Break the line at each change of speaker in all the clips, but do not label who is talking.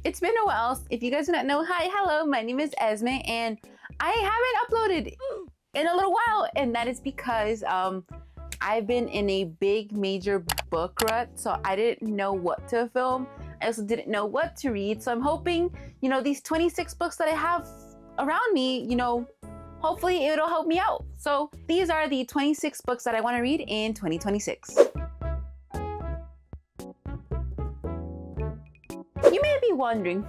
it's been a while. If you guys do not know, hi, hello, my name is Esme, and I haven't uploaded in a little while, and that is because I've been in a big major book rut, so I didn't know what to film. I also didn't know what to read, so I'm hoping, you know, these 26 books that I have around me, you know, hopefully it'll help me out. So these are the 26 books that I want to read in 2026. You may be wondering,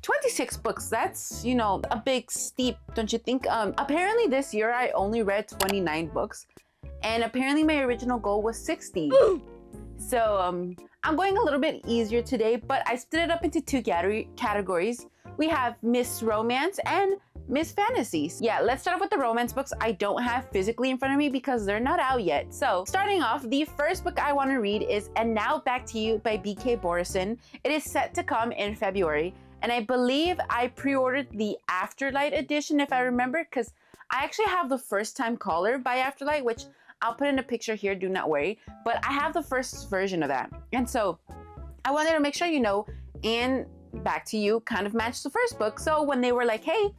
26 books, that's, you know, a big steep, don't you think? Apparently this year I only read 29 books, and apparently my original goal was 60. So I'm going a little bit easier today, but I split it up into two categories. We have Miss Romance and Miss Fantasies. Yeah, let's start off with the romance books I don't have physically in front of me because they're not out yet. So starting off, the first book I want to read is And Now Back to You by B.K. Borison. It is set to come in February, and I believe I pre-ordered the Afterlight edition, if I remember, because I actually have the First Time Caller by Afterlight, which I'll put in a picture here, do not worry, but I have the first version of that. And so I wanted to make sure, you know, and Back to You kind of matched the first book. So when they were like, hey,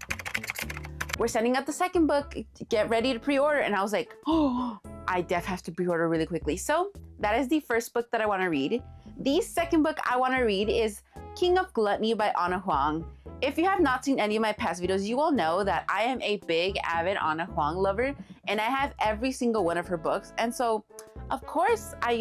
we're sending out the second book, get ready to pre-order. And I was like, oh, I have to pre-order really quickly. So that is the first book that I want to read. The second book I want to read is King of Gluttony by Ana Huang. If you have not seen any of my past videos, you will know that I am a big avid Ana Huang lover, and I have every single one of her books. And so, of course, I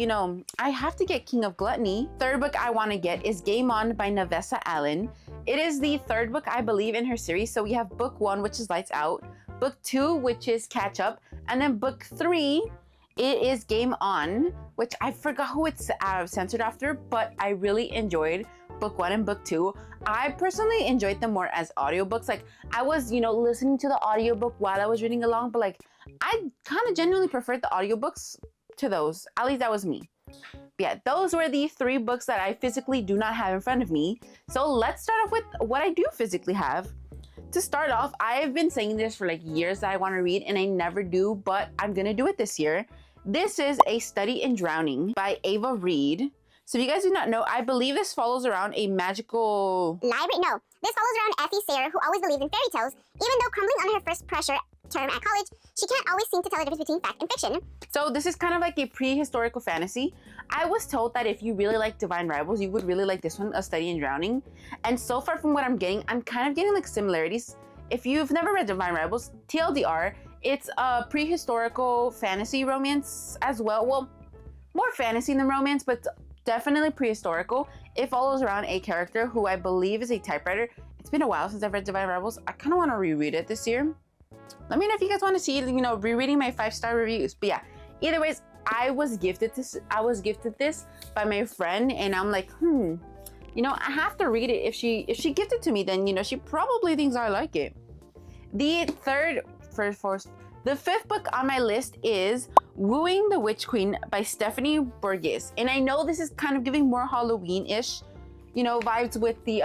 have to get King of Gluttony. Third book I want to get is Game On by Navessa Allen. It is the third book, I believe, in her series. So we have book 1, which is Lights Out, book 2, which is Catch Up, and then book 3, it is Game On, which I forgot who it's censored after, but I really enjoyed book 1 and book 2. I personally enjoyed them more as audiobooks. Like, I was, listening to the audiobook while I was reading along, but like, I kind of genuinely preferred the audiobooks to those. At least that was me. Yeah, those were the 3 books that I physically do not have in front of me. So let's start off with what I do physically have. To start off, I've been saying this for like years that I want to read, and I never do, but I'm gonna do it this year. This is A Study in Drowning by Ava Reed. So if you guys do not know, I believe this follows around a magical
library. No, this follows around Effie Sayre, who always believed in fairy tales. Even though crumbling under her first pressure term at college, she can't always seem to tell the difference between fact and fiction.
So this is kind of like a prehistorical fantasy. I was told that if you really like Divine Rivals, you would really like this one, A Study in Drowning. And so far from what I'm getting, I'm kind of getting like similarities. If you've never read Divine Rivals, TLDR, it's a prehistorical fantasy romance as well. Well, more fantasy than romance, but definitely prehistorical. It follows around a character who I believe is a typewriter. It's been a while since I've read Divine Rivals. I kind of want to reread it this year. Let me know if you guys want to see, rereading my 5-star reviews. But yeah, either ways, I was gifted this by my friend, and I'm like, I have to read it. If she gifted it to me, then she probably thinks I like it. The fifth book on my list is Wooing the Witch Queen by Stephanie Burgess. And I know this is kind of giving more Halloween-ish, vibes with the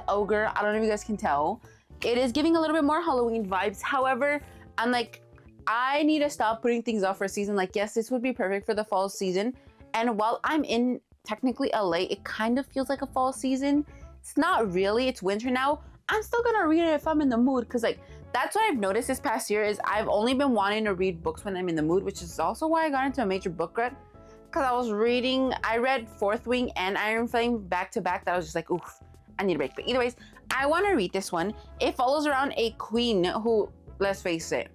ogre. I don't know if you guys can tell. It is giving a little bit more Halloween vibes. However, I'm like, I need to stop putting things off for a season. Like, yes, this would be perfect for the fall season. And while I'm in technically LA, it kind of feels like a fall season. It's not really, it's winter now. I'm still gonna read it if I'm in the mood, because like, that's what I've noticed this past year is I've only been wanting to read books when I'm in the mood, which is also why I got into a major book rut. Because I read Fourth Wing and Iron Flame back to back, that I was just like, oof, I need a break. But either ways, I want to read this one. It follows around a queen who, let's face it,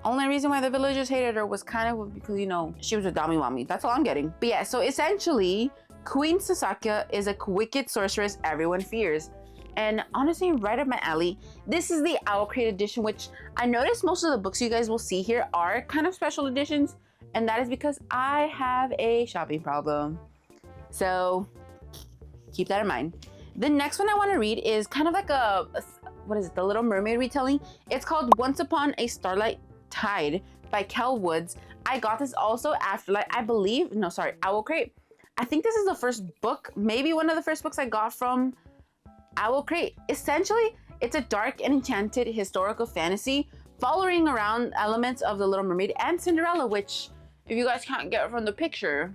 only reason why the villagers hated her was kind of because, she was a dummy mommy. That's all I'm getting. But yeah, so essentially, Queen Sasaka is a wicked sorceress everyone fears. And honestly, right up my alley. This is the Owl Crate edition, which I noticed most of the books you guys will see here are kind of special editions. And that is because I have a shopping problem. So keep that in mind. The next one I want to read is kind of like the Little Mermaid retelling. It's called Once Upon a Starlight Tide by Kel Woods. I got this also after, Owl Crate. I think this is the first book, maybe one of the first books I got from Owl Crate. Essentially, it's a dark and enchanted historical fantasy following around elements of The Little Mermaid and Cinderella, which, if you guys can't get from the picture,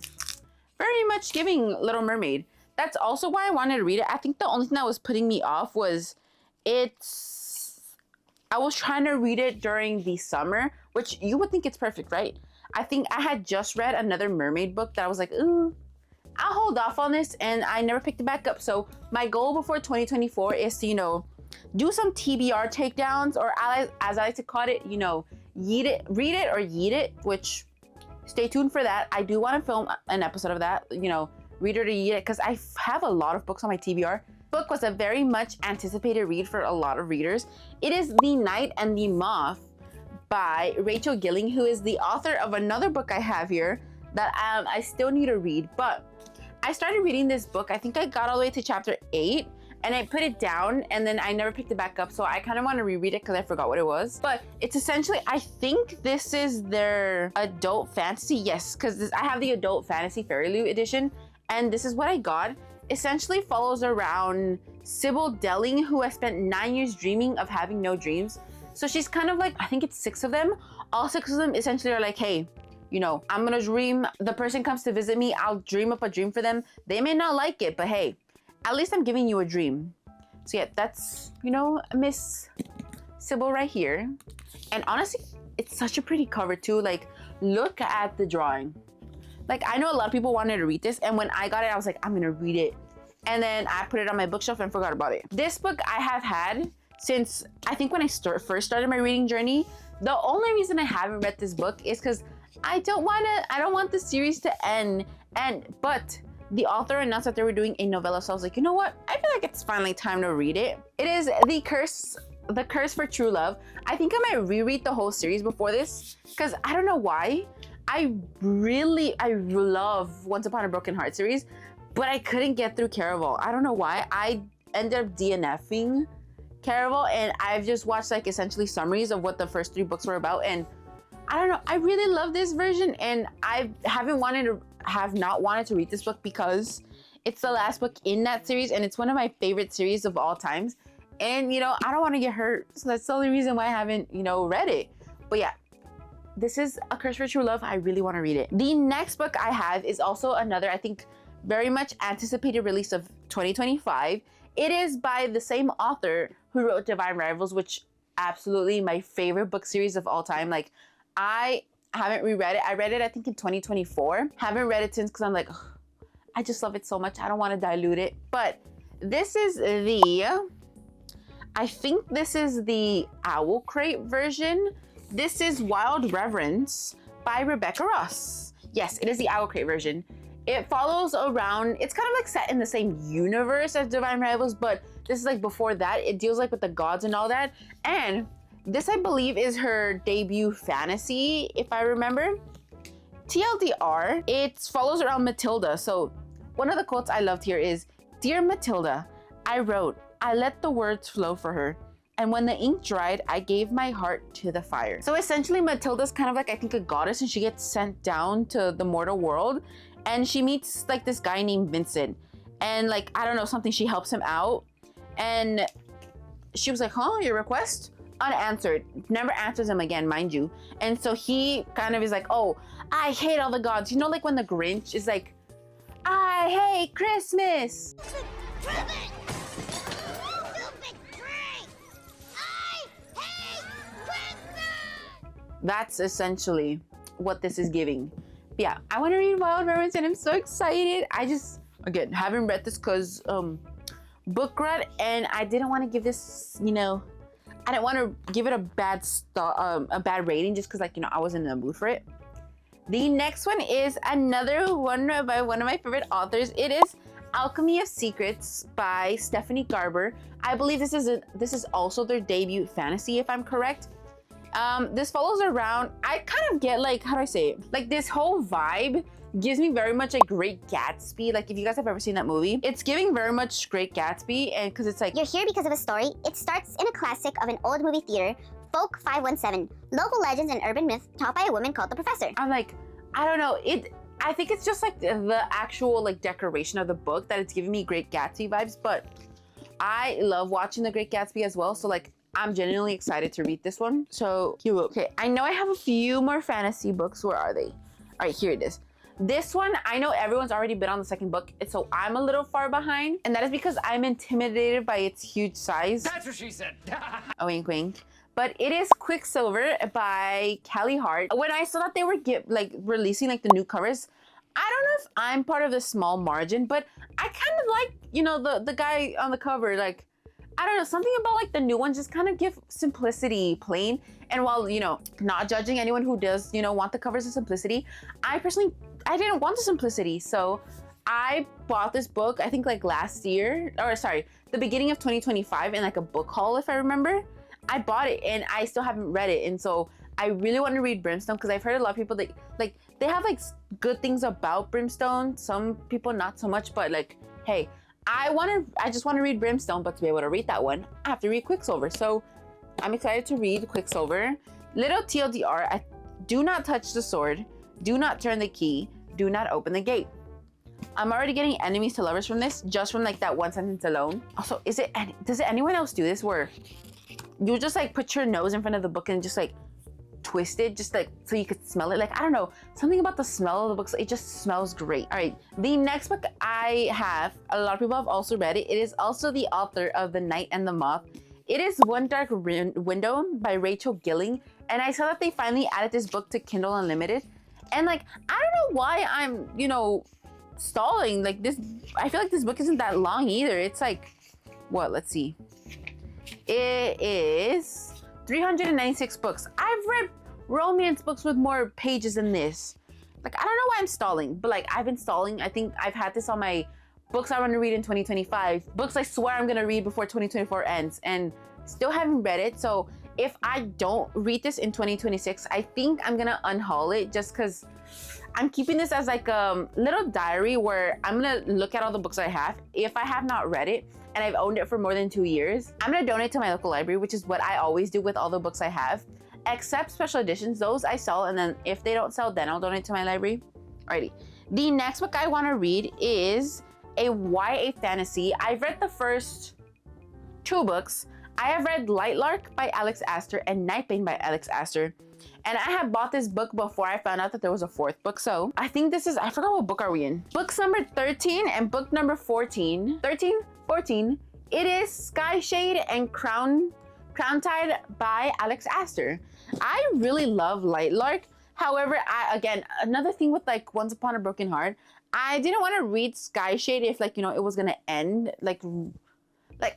very much giving Little Mermaid. that's also why I wanted to read it. I think the only thing that was putting me off was I was trying to read it during the summer, which you would think it's perfect, right? I think I had just read another mermaid book that I was like, ooh, I'll hold off on this, and I never picked it back up. So my goal before 2024 is to, do some TBR takedowns, or as I like to call it, read it or yeet it, which stay tuned for that. I do want to film an episode of that, read it or yeet it, because I have a lot of books on my TBR. Book was a very much anticipated read for a lot of readers. It is The Knight and the Moth by Rachel Gilling, who is the author of another book I have here that I still need to read. But I started reading this book. I think I got all the way to chapter 8 and I put it down, and then I never picked it back up. So I kind of want to reread it because I forgot what it was. But it's essentially, I think this is their adult fantasy. Yes, because I have the adult fantasy Fairy Loot edition, and this is what I got. Essentially follows around Sybil Delling, who has spent 9 years dreaming of having no dreams. So she's kind of like, I think it's 6 of them. All 6 of them essentially are like, hey, I'm gonna dream. The person comes to visit me, I'll dream up a dream for them. They may not like it, but hey, at least I'm giving you a dream. So yeah, that's, Miss Sybil right here. And honestly, it's such a pretty cover too. Like, look at the drawing. Like, I know a lot of people wanted to read this, and when I got it, I was like, I'm gonna read it. And then I put it on my bookshelf and forgot about it. This book I have had since, I think when I first started my reading journey. The only reason I haven't read this book is because I don't want the series to end. But the author announced that they were doing a novella, so I was like, you know what? I feel like it's finally time to read it. It is The Curse for True Love. I think I might reread the whole series before this, because I don't know why. I love Once Upon a Broken Heart series, but I couldn't get through Caraval. I don't know why. I ended up DNFing Caraval, and I've just watched like essentially summaries of what the first 3 books were about, and I don't know. I really love this version, and I have not wanted to read this book because it's the last book in that series, and it's one of my favorite series of all times. And I don't want to get hurt, so that's the only reason why I haven't read it. But yeah, this is A Curse for True Love. I really want to read it. The next book I have is also another, I think, very much anticipated release of 2025. It is by the same author who wrote Divine Rivals, which absolutely my favorite book series of all time. Like, I haven't reread it. I read it, I think, in 2024. Haven't read it since because I'm like, ugh, I just love it so much. I don't want to dilute it. But this is I think this is the Owl Crate version. This is Wild Reverence by Rebecca Ross. Yes, it is the Owl Crate version. It follows around, it's kind of like set in the same universe as Divine Rivals, but this is like before that. It deals like with the gods and all that. And this, I believe, is her debut fantasy, if I remember. TLDR, it follows around Matilda. So one of the quotes I loved here is, "Dear Matilda, I wrote, I let the words flow for her. And when the ink dried, I gave my heart to the fire." So essentially, Matilda's kind of like, I think, a goddess, and she gets sent down to the mortal world. And she meets like this guy named Vincent. And like, I don't know, something, she helps him out. And she was like, huh, your request? Unanswered. Never answers him again, mind you. And so he kind of is like, oh, I hate all the gods. Like when the Grinch is like, I hate Christmas. That's essentially what this is giving. But yeah, I want to read Wild Reverence, and I'm so excited. I just, again, haven't read this because book rut, and I didn't want to give this, I didn't want to give it a bad rating just because, like, I wasn't in the mood for it. The next one is another one by one of my favorite authors. It is Alchemy of Secrets by Stephanie Garber. I believe this is also their debut fantasy, if I'm correct. This follows around, I kind of get like, how do I say it? Like, this whole vibe gives me very much like Great Gatsby. Like, if you guys have ever seen that movie, it's giving very much Great Gatsby, and because it's like,
you're here because of a story. It starts in a classic of an old movie theater, Folk 517, local legends and urban myths taught by a woman called the Professor.
I'm like, I don't know, I think it's just like the actual like decoration of the book that it's giving me Great Gatsby vibes, but I love watching The Great Gatsby as well, so like, I'm genuinely excited to read this one. So, okay, I know I have a few more fantasy books. Where are they? All right, here it is. This one, I know everyone's already been on the second book, so I'm a little far behind. And that is because I'm intimidated by its huge size.
That's what she said.
A wink wink. But it is Quicksilver by Callie Hart. When I saw that they were releasing like the new covers, I don't know if I'm part of the small margin, but I kind of like, you know, the guy on the cover. Like, I don't know, something about like the new ones just kind of give simplicity plain. And while, you know, not judging anyone who does, you know, want the covers of simplicity, I didn't want the simplicity. So I bought this book, I think like last year, or sorry, the beginning of 2025 in like a book haul, if I remember. I bought it and I still haven't read it. And so I really want to read Brimstone because I've heard a lot of people that like, they have like good things about Brimstone. Some people not so much, but like, hey, I just want to read Brimstone, but to be able to read that one, I have to read Quicksilver. So I'm excited to read Quicksilver. Little TLDR, do not touch the sword, do not turn the key, do not open the gate. I'm already getting enemies to lovers from this, just from like that one sentence alone. Also, does anyone else do this where you just like put your nose in front of the book and just like twist it, just like so you could smell it? Like, I don't know, something about the smell of the books, it just smells great. All right, the next book I have, a lot of people have also read it. It is also the author of The Night and the Moth. It is One Dark Window by Rachel Gilling. And I saw that they finally added this book to Kindle Unlimited. And like, I don't know why I'm, you know, stalling. Like this, I feel like this book isn't that long either. It's like, what, let's see. It is 396 books. I've read romance books with more pages than this. Like, I don't know why I'm stalling, but like I've been stalling. I think I've had this on my books I want to read in 2025. Books I swear I'm gonna read before 2024 ends, and still haven't read it. So if I don't read this in 2026, I think I'm gonna unhaul it just because I'm keeping this as like a little diary where I'm gonna look at all the books I have. If I have not read it and I've owned it for more than 2 years, I'm gonna donate to my local library, which is what I always do with all the books I have, except special editions. Those I sell, and then if they don't sell, then I'll donate to my library. Alrighty. The next book I wanna read is a YA fantasy. I've read the first 2 books. I have read Lightlark by Alex Astor and Nightbane by Alex Astor. And I had bought this book before I found out that there was a 4th book. So I think this is, I forgot what book are we in. Books number 13 and book number 14. 13, 14. It is Sky Shade and Crown Tide by Alex Astor. I really love Lightlark. However, again, another thing with like Once Upon a Broken Heart, I didn't want to read Sky Shade if like, you know, it was gonna end. Like,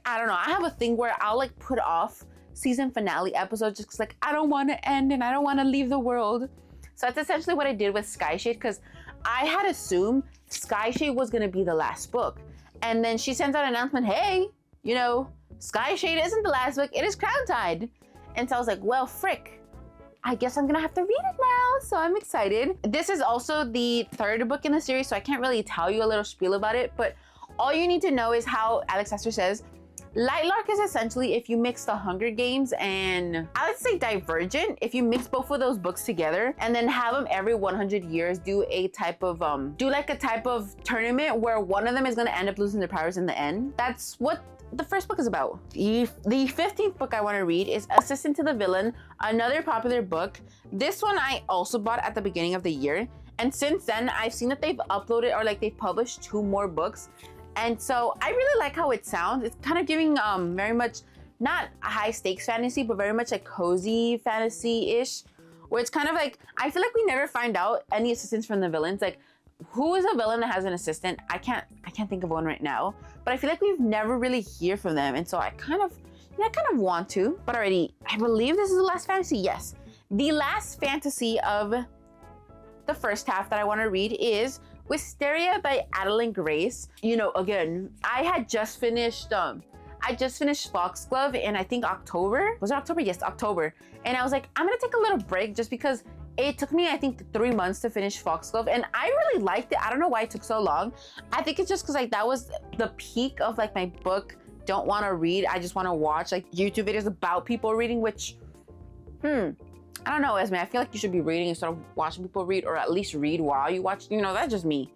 I don't know. I have a thing where I'll like put off season finale episodes just 'cause like I don't want to end and I don't want to leave the world. So that's essentially what I did with Sky Shade, because I had assumed Sky Shade was gonna be the last book. And then she sends out an announcement, hey, you know, Sky Shade isn't the last book, it is Crown Tide. And so I was like, well, frick, I guess I'm gonna have to read it now. So I'm excited. This is also the 3rd book in the series, so I can't really tell you a little spiel about it, but all you need to know is how Alex Astor says, Lightlark is essentially if you mix the Hunger Games and I would say Divergent, if you mix both of those books together and then have them every 100 years do a type of, do like a type of tournament where one of them is gonna end up losing their powers in the end. That's what the first book is about. The 15th book I want to read is Assistant to the Villain, another popular book. This one I also bought at the beginning of the year. And since then, I've seen that they've uploaded or like they've published 2 more books. And so I really like how it sounds. It's kind of giving very much, not a high stakes fantasy, but very much like cozy fantasy-ish, where it's kind of like, I feel like we never find out any assistants from the villains. Like, who is a villain that has an assistant? I can't think of one right now, but I feel like we've never really hear from them. And so I kind of want to, but already, I believe this is the last fantasy. Yes. The last fantasy of the first half that I want to read is Wisteria by Adeline Grace. You know, again, I just finished Foxglove in I think October. Was it October? Yes, October. And I was like, I'm gonna take a little break just because it took me, I think, 3 months to finish Foxglove, and I really liked it. I don't know why it took so long. I think it's just because like that was the peak of like my book don't want to read. I just want to watch like YouTube videos about people reading, which, I don't know, Esme. I feel like you should be reading instead of watching people read, or at least read while you watch. You know, that's just me,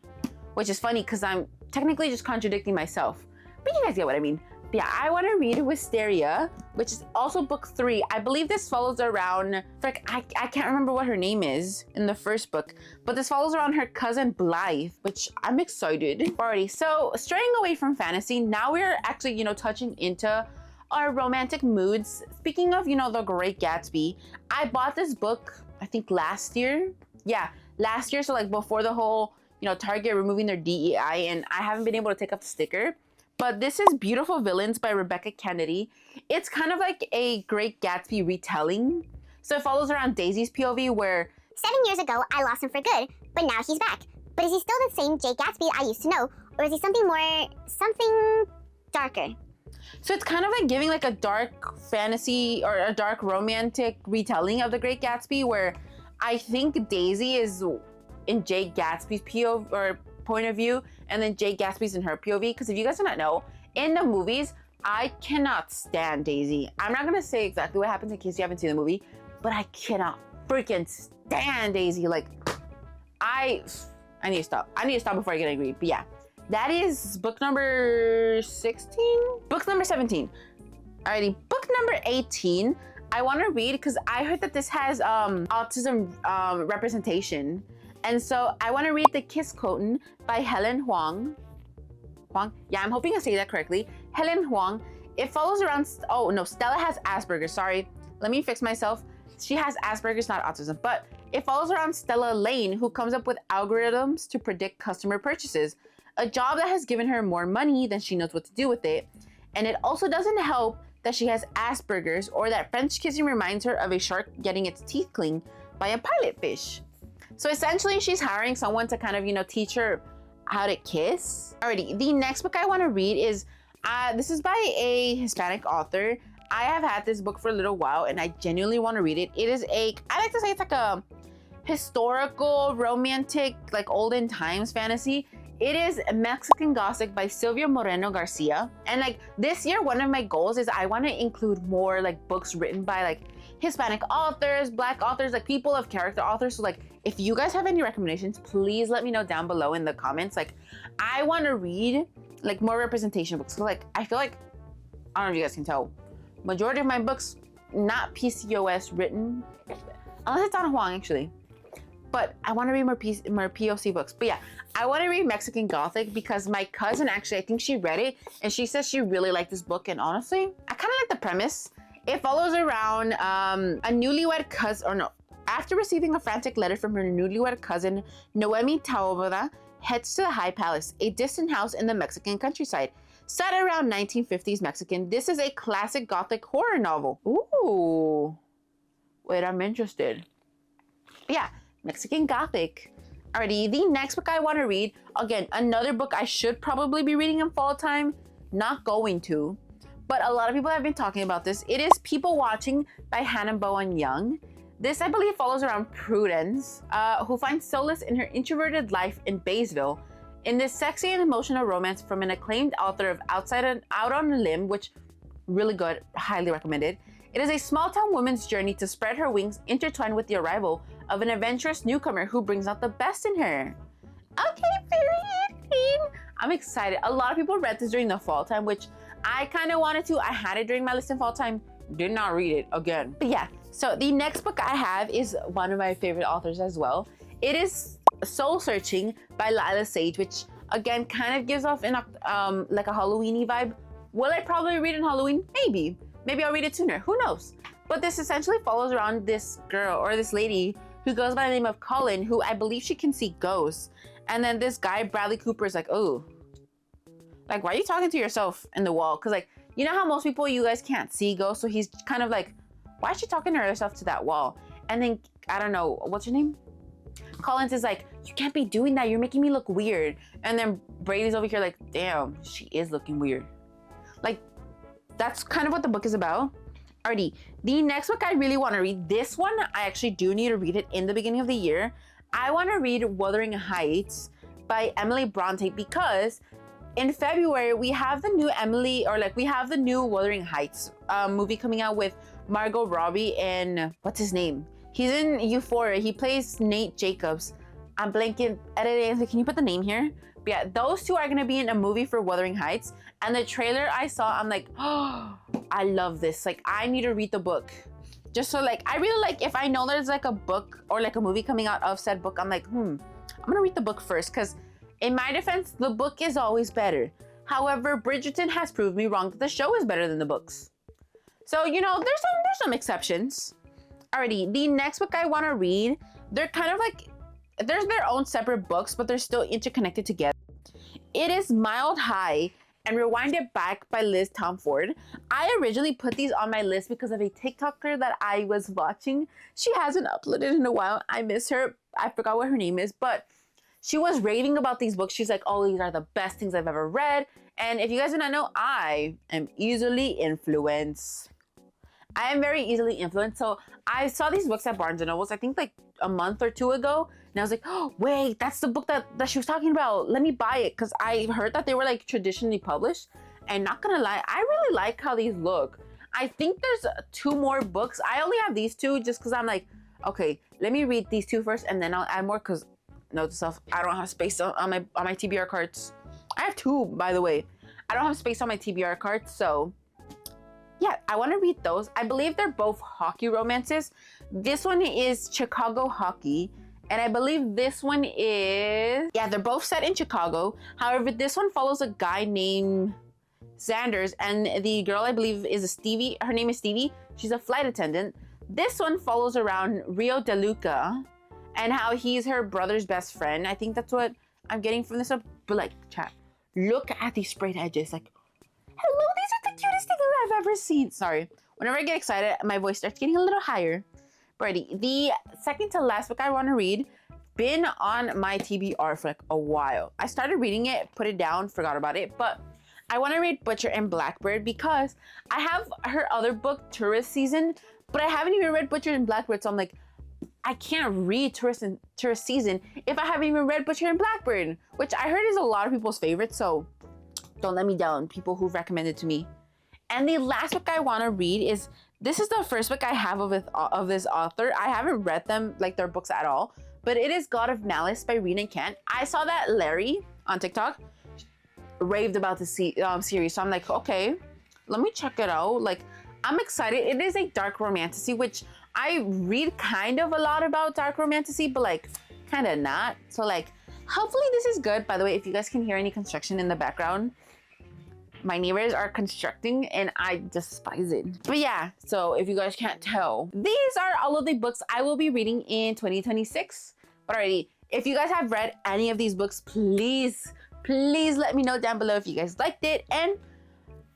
which is funny because I'm technically just contradicting myself. But you guys get what I mean. Yeah, I want to read Wisteria, which is also book 3. I believe this follows around, I can't remember what her name is in the first book, but this follows around her cousin Blythe, which I'm excited. Alrighty, so straying away from fantasy, now we're actually, touching into our romantic moods. Speaking of, The Great Gatsby, I bought this book, I think last year. Yeah, last year, so like before the whole, Target removing their DEI, and I haven't been able to take up the sticker. But this is Beautiful Villains by Rebecca Kennedy. It's kind of like a Great Gatsby retelling. So it follows around Daisy's POV where
7 years ago, I lost him for good, but now he's back. But is he still the same Jay Gatsby I used to know? Or is he something darker?
So it's kind of like giving like a dark fantasy or a dark romantic retelling of the Great Gatsby, where I think Daisy is in Jay Gatsby's POV or point of view, and then Jay Gatsby's in her POV. Because if you guys do not know, in the movies, I cannot stand Daisy. I'm not gonna say exactly what happens in case you haven't seen the movie, but I cannot freaking stand Daisy. Like, I need to stop. I need to stop before I get angry. But yeah, that is book number 16? Book number 17. Alrighty, book number 18. I want to read because I heard that this has autism representation. And so I want to read The Kiss Coton by Helen Huang. Yeah, I'm hoping I say that correctly. Helen Huang. It follows around, oh no, Stella has Asperger's, sorry. Let me fix myself. She has Asperger's, not autism, but it follows around Stella Lane, who comes up with algorithms to predict customer purchases, a job that has given her more money than she knows what to do with it. And it also doesn't help that she has Asperger's, or that French kissing reminds her of a shark getting its teeth cleaned by a pilot fish. So essentially, she's hiring someone to kind of, teach her how to kiss. Alrighty, the next book I want to read is, this is by a Hispanic author. I have had this book for a little while, and I genuinely want to read it. It is I like to say it's like a historical, romantic, like olden times fantasy. It is Mexican Gothic by Silvia Moreno Garcia. And like this year, one of my goals is I want to include more like books written by like Hispanic authors, Black authors, like people of character authors. So like if you guys have any recommendations, please let me know down below in the comments. Like I want to read like more representation books. So like I feel like, I don't know if you guys can tell, majority of my books, not PCOS written, unless it's on Huang actually. But I want to read more POC books. But yeah, I want to read Mexican Gothic because my cousin actually, I think she read it and she says she really liked this book. And honestly, I kind of like the premise. It follows around a newlywed cousin, or no, after receiving a frantic letter from her newlywed cousin, Noemi Taobada heads to the High Palace, a distant house in the Mexican countryside. Set around 1950s Mexican, this is a classic Gothic horror novel. Ooh, wait, I'm interested. But yeah, Mexican Gothic. Alrighty, the next book I want to read, again, another book I should probably be reading in fall time, not going to, but a lot of people have been talking about this. It is People Watching by Hannah Bowen Young. This, I believe, follows around Prudence, who finds solace in her introverted life in Baysville, in this sexy and emotional romance from an acclaimed author of Out on a Limb, which, really good, highly recommended. It is a small-town woman's journey to spread her wings, intertwined with the arrival of an adventurous newcomer who brings out the best in her. Okay, period, queen. I'm excited. A lot of people read this during the fall time, which I kind of wanted to. I had it during my list in fall time. Did not read it again. But yeah, so the next book I have is one of my favorite authors as well. It is Soul Searching by Lila Sage, which again kind of gives off an like a Halloween-y vibe. Will I probably read it in Halloween? Maybe. Maybe I'll read it sooner. Who knows? But this essentially follows around this girl or this lady who goes by the name of Cullen, who I believe she can see ghosts. And then this guy, Bradley Cooper, is like, oh, like, why are you talking to yourself in the wall? Because like, you know how most people, you guys can't see ghosts. So he's kind of like, why is she talking to herself to that wall? And then, I don't know, what's your name? Collins is like, you can't be doing that. You're making me look weird. And then Brady's over here like, damn, she is looking weird. Like, that's kind of what the book is about. Alrighty, the next book I really want to read, this one, I actually do need to read it in the beginning of the year. I want to read Wuthering Heights by Emily Bronte because in February, we have the new Wuthering Heights movie coming out with Margot Robbie and, what's his name? He's in Euphoria. He plays Nate Jacobs. I'm blanking. Editing. Can you put the name here? But yeah, those two are gonna be in a movie for Wuthering Heights. And the trailer I saw, I'm like, oh, I love this. Like, I need to read the book. Just so like, I really like, if I know there's like a book or like a movie coming out of said book, I'm like, I'm gonna read the book first. Because in my defense, the book is always better. However, Bridgerton has proved me wrong that the show is better than the books. So, you know, there's some exceptions. Alrighty, the next book I want to read, they're kind of like, there's their own separate books, but they're still interconnected together. It is Mild High and Rewind It Back by Liz Tomford. I originally put these on my list because of a TikToker that I was watching. She hasn't uploaded in a while. I miss her. I forgot what her name is, but she was raving about these books. She's like, oh, these are the best things I've ever read. And if you guys do not know, I am easily influenced. I am very easily influenced. So I saw these books at Barnes & Noble, I think like a month or two ago. And I was like, oh, wait, that's the book that she was talking about. Let me buy it. Because I heard that they were like traditionally published. And not gonna lie, I really like how these look. I think there's 2 more books. I only have these 2 just because I'm like, okay, let me read these 2 first and then I'll add more. Because note to self, I don't have space on my TBR cards. I have 2, by the way. I don't have space on my TBR cards, so yeah, I want to read those. I believe they're both hockey romances. This one is Chicago Hockey, and I believe this one is, yeah, they're both set in Chicago. However, this one follows a guy named Sanders, and the girl I believe is a Stevie. Her name is Stevie. She's a flight attendant. This one follows around Rio DeLuca and how he's her brother's best friend. I think that's what I'm getting from this one. But like, chat, look at these sprayed edges. Like, hello, these are the cutest things I've ever seen. Sorry, whenever I get excited, my voice starts getting a little higher. Alrighty, the second to last book I want to read, been on my TBR for like a while. I started reading it, put it down, forgot about it, but I want to read Butcher and Blackbird because I have her other book, Tourist Season, but I haven't even read Butcher and Blackbird, so I'm like, I can't read Tourist Season if I haven't even read Butcher and Blackbird, which I heard is a lot of people's favorite, so don't let me down, people who've recommended to me. And the last book I want to read is, this is the first book I have of this author. I haven't read them, like their books at all, but it is God of Malice by Rena Kent. I saw that Larry on TikTok raved about the series, so I'm like, okay, let me check it out. Like, I'm excited. It is a dark romantasy, which I read kind of a lot about dark romantasy, but like kind of not. So like, hopefully this is good. By the way, if you guys can hear any construction in the background, my neighbors are constructing and I despise it. But yeah, so if you guys can't tell, these are all of the books I will be reading in 2026. But already, if you guys have read any of these books, please let me know down below if you guys liked it. And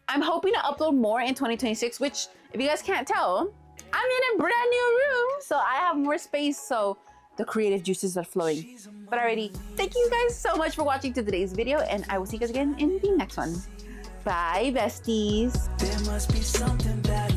I'm hoping to upload more in 2026, which if you guys can't tell, I'm in a brand new room, so I have more space, so the creative juices are flowing. But alrighty, thank you guys so much for watching today's video, and I will see you guys again in the next one. Bye, besties.
There must be something that